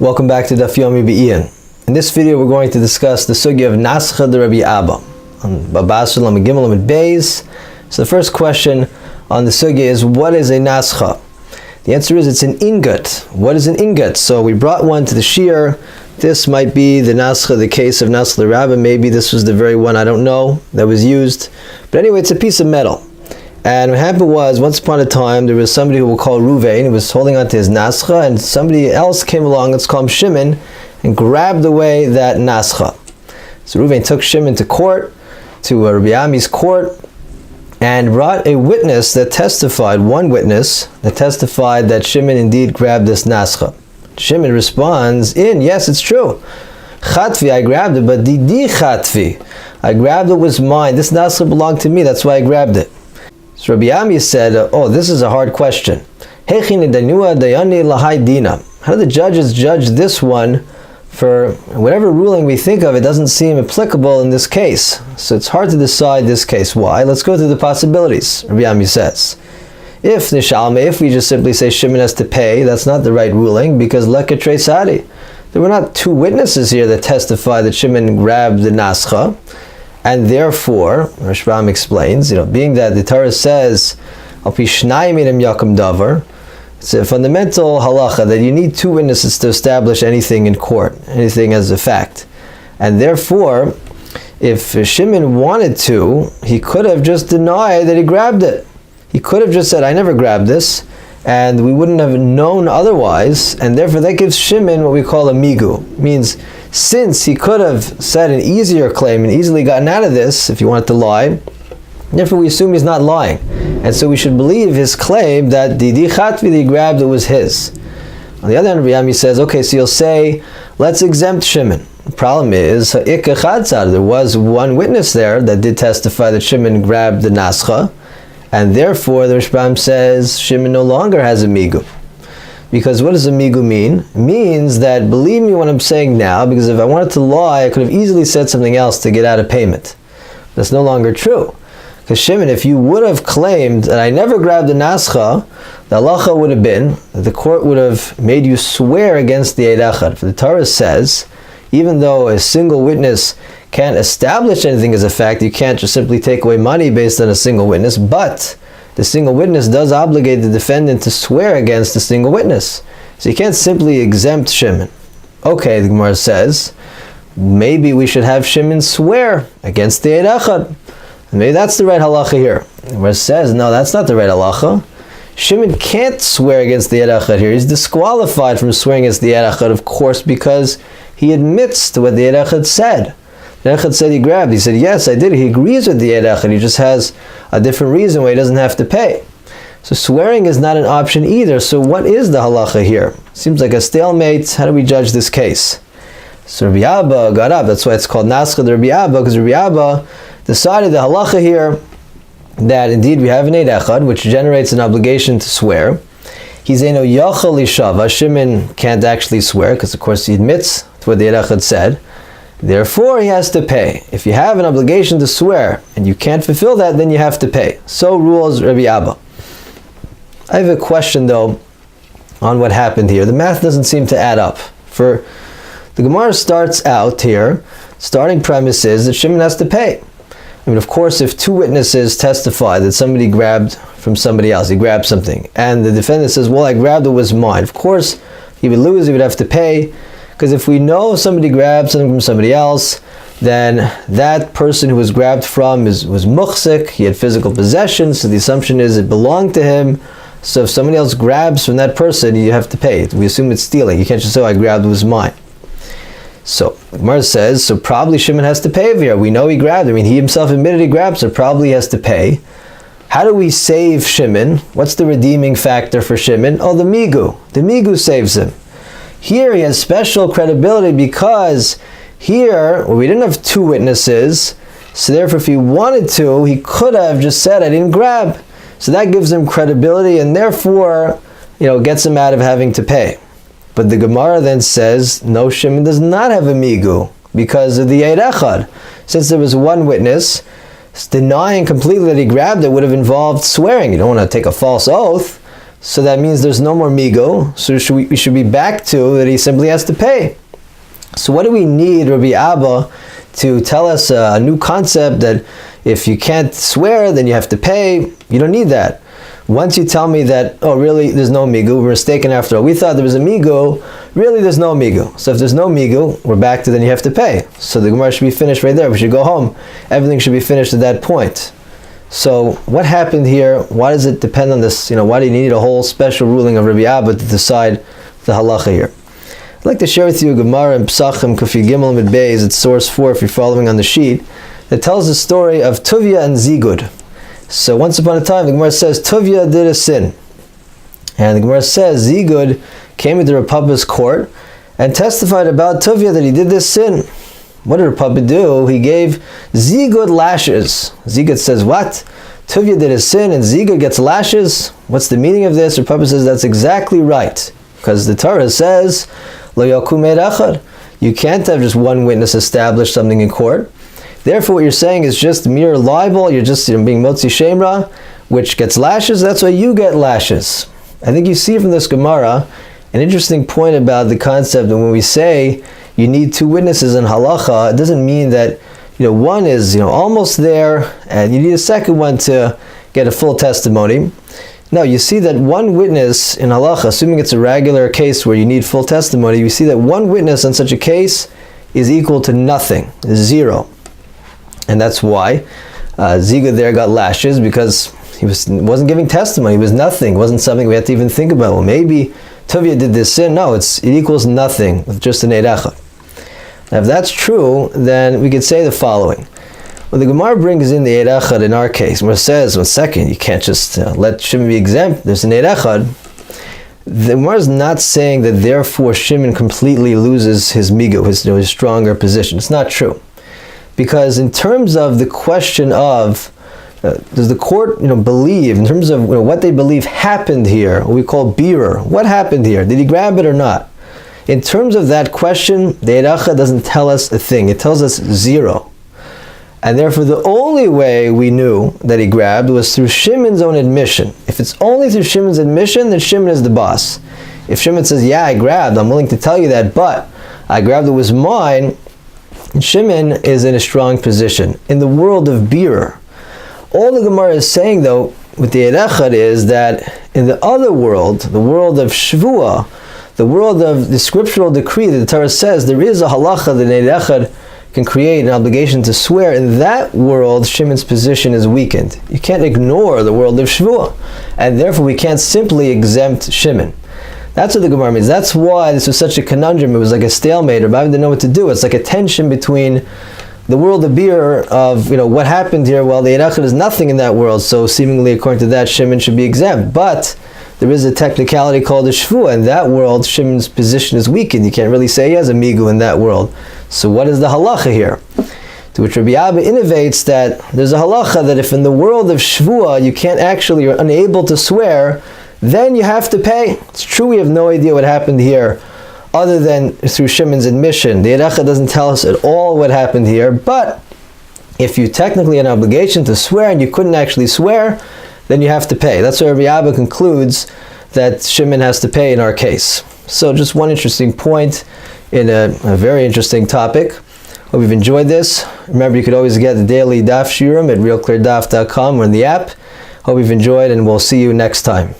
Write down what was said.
Welcome back to Daf Yomi B'Iyan. In this video we're going to discuss the sugya of Nascha de Rabbi Abba on Baba Sulam and Gimel and Beis. So the first question on the sugya is, what is a Nascha? The answer is it's an Ingot. What is an Ingot? So we brought one to the Shir. This might be the Nascha, the case of Nascha de Rabbi. Maybe this was the very one, I don't know, that was used. But anyway, it's a piece of metal. And what happened was, once upon a time, there was somebody who we'll call Ruvain, who was holding onto his Nascha, and somebody else came along, let's call him Shimon, and grabbed away that Nascha. So Ruvain took Shimon to court, to Rabbi Ami's court, and brought a witness that testified, one witness, that testified that Shimon indeed grabbed this Nascha. Shimon responds, yes, it's true. Chatvi, I grabbed it, but Didi Chatvi, I grabbed it, was mine. This Nascha belonged to me, that's why I grabbed it. So Rabbi Ami said, this is a hard question. How do the judges judge this one for whatever ruling we think of? It doesn't seem applicable in this case. So it's hard to decide this case. Why? Let's go through the possibilities. Rabbi Ami says, if we just simply say Shimon has to pay, that's not the right ruling, because Leka Trei Sadi. There were not two witnesses here that testify that Shimon grabbed the Nascha. And therefore, Rashbam explains, being that the Torah says, Al pi shnayim inim yakum davar, it's a fundamental halacha that you need two witnesses to establish anything in court, anything as a fact. And therefore, if Shimon wanted to, he could have just denied that he grabbed it. He could have just said, I never grabbed this, and we wouldn't have known otherwise, and therefore that gives Shimon what we call a migu. It means, since he could have said an easier claim and easily gotten out of this if he wanted to lie, therefore we assume he's not lying. And so we should believe his claim that Didi Chatvi, that he grabbed, it was his. On the other hand, Rabbi Ami says, okay, so you'll say, let's exempt Shimon. The problem is, there was one witness there that did testify that Shimon grabbed the Nascha, and therefore the Rashbam says Shimon no longer has a migu. Because what does a migu mean? It means that, believe me what I'm saying now, because if I wanted to lie, I could have easily said something else to get out of payment. That's no longer true. Because Shimon, if you would have claimed that I never grabbed the Nascha, the halacha would have been that the court would have made you swear against the Eid Echad. For the Torah says, even though a single witness can't establish anything as a fact, you can't just simply take away money based on a single witness, but the single witness does obligate the defendant to swear against the single witness. So you can't simply exempt Shimon. Okay, the Gemara says, maybe we should have Shimon swear against the Eid Echad. Maybe that's the right halacha here. The Gemara says, no, that's not the right halacha. Shimon can't swear against the Eid Echad here. He's disqualified from swearing against the Eid Echad, of course, because he admits to what the Eid Echad said. The Eid Echad said he grabbed. He said, yes, I did. He agrees with the Eid Echad. He just has a different reason why he doesn't have to pay. So swearing is not an option either. So what is the halacha here? Seems like a stalemate. How do we judge this case? So Rabbi Abba got up. That's why it's called Nascha de Rabbi Abba, because Rabbi Abba decided the halacha here that indeed we have an Eid Echad, which generates an obligation to swear. He's eno yachal lishava. Shimon can't actually swear, because of course he admits to what the Eid Echad said. Therefore, he has to pay. If you have an obligation to swear and you can't fulfill that, then you have to pay. So rules Rabbi Abba. I have a question, though, on what happened here. The math doesn't seem to add up. For the Gemara starts out here, starting premise is that Shimon has to pay. I mean, of course, if two witnesses testify that somebody grabbed from somebody else, he grabbed something, and the defendant says, well, I grabbed it, was mine. Of course, he would lose, he would have to pay. Because if we know somebody grabbed something from somebody else, then that person who was grabbed from was muhsik, he had physical possession, so the assumption is it belonged to him. So if somebody else grabs from that person, you have to pay. We assume it's stealing. You can't just say, I grabbed, it was mine. So Gemara says, so probably Shimon has to pay over here. We know he grabbed. I mean, he himself admitted he grabbed, so probably he has to pay. How do we save Shimon? What's the redeeming factor for Shimon? Oh, the migu. The migu saves him. Here he has special credibility because here we didn't have two witnesses, so therefore if he wanted to, he could have just said, I didn't grab. So that gives him credibility and therefore, gets him out of having to pay. But the Gemara then says, no, Shimon does not have a migu because of the Eid Echad. Since there was one witness, denying completely that he grabbed it would have involved swearing. You don't want to take a false oath. So that means there's no more migo. So we should be back to that he simply has to pay. So what do we need Rabbi Abba to tell us a new concept that if you can't swear, then you have to pay? You don't need that. Once you tell me that, oh really, there's no migo, we're mistaken after all. We thought there was a migo, really there's no migo. So if there's no migo, we're back to then you have to pay. So the Gemara should be finished right there. We should go home. Everything should be finished at that point. So what happened here? Why does it depend on this? Why do you need a whole special ruling of Rabbi Abba to decide the halacha here? I'd like to share with you a Gemara in Pesachim, Kufi Gimel Mid Beis, it's source 4 if you're following on the sheet, that tells the story of Tuvia and Zigud. So once upon a time, the Gemara says Tuvia did a sin. And the Gemara says Zigud came into Rabbi's court and testified about Tuvia that he did this sin. What did Rabbi do? He gave Zigud lashes. Zigud says, what? Tuvia did a sin and Zigud gets lashes? What's the meaning of this? Rabbi says, that's exactly right. Because the Torah says, Lo yakum eid echad. You can't have just one witness establish something in court. Therefore, what you're saying is just mere libel. You're just being motzi shemra, which gets lashes. That's why you get lashes. I think you see from this Gemara an interesting point about the concept that when we say you need two witnesses in halacha, it doesn't mean that one is almost there and you need a second one to get a full testimony. No, you see that one witness in halacha, assuming it's a regular case where you need full testimony, you see that one witness on such a case is equal to nothing, is zero. And that's why Zigud there got lashes, because he wasn't giving testimony. It was nothing. It wasn't something we had to even think about. Well, maybe Tuvia did this sin. No, it equals nothing with just an eid echad. Now, if that's true, then we could say the following. When the Gemara brings in the eid echad in our case, where it says, one second, you can't just let Shimon be exempt. There's an eid echad. The Gemara is not saying that therefore Shimon completely loses his migo, his stronger position. It's not true. Because in terms of the question of does the court believe, in terms of what they believe happened here, what we call birur, what happened here? Did he grab it or not? In terms of that question, the eid echad doesn't tell us a thing. It tells us zero. And therefore the only way we knew that he grabbed was through Shimon's own admission. If it's only through Shimon's admission, then Shimon is the boss. If Shimon says, yeah, I grabbed, I'm willing to tell you that, but I grabbed, it was mine, Shimon is in a strong position. In the world of birur, all the Gemara is saying though with the eid echad is that in the other world, the world of shvuah, the world of the scriptural decree that the Torah says there is a halacha that an eid echad can create an obligation to swear. In that world, Shimon's position is weakened. You can't ignore the world of shvuah, and therefore we can't simply exempt Shimon. That's what the Gemara means. That's why this was such a conundrum. It was like a stalemate. Rabbi didn't know what to do. It's like a tension between the world of birur of what happened here. Well, the eid echad is nothing in that world, so seemingly according to that, Shimon should be exempt. But there is a technicality called a shvuah. In that world, Shimon's position is weakened. You can't really say he has a migu in that world. So what is the halacha here? To which Rabbi Abba innovates that there's a halacha that if in the world of shvuah you can't actually, you're unable to swear, then you have to pay. It's true we have no idea what happened here other than through Shimon's admission. The eid echad doesn't tell us at all what happened here, but if you technically had an obligation to swear and you couldn't actually swear, then you have to pay. That's why Rabbi Abba concludes that Shimon has to pay in our case. So just one interesting point in a very interesting topic. Hope you've enjoyed this. Remember, you could always get the daily daf shiurim at realcleardaf.com or in the app. Hope you've enjoyed, and we'll see you next time.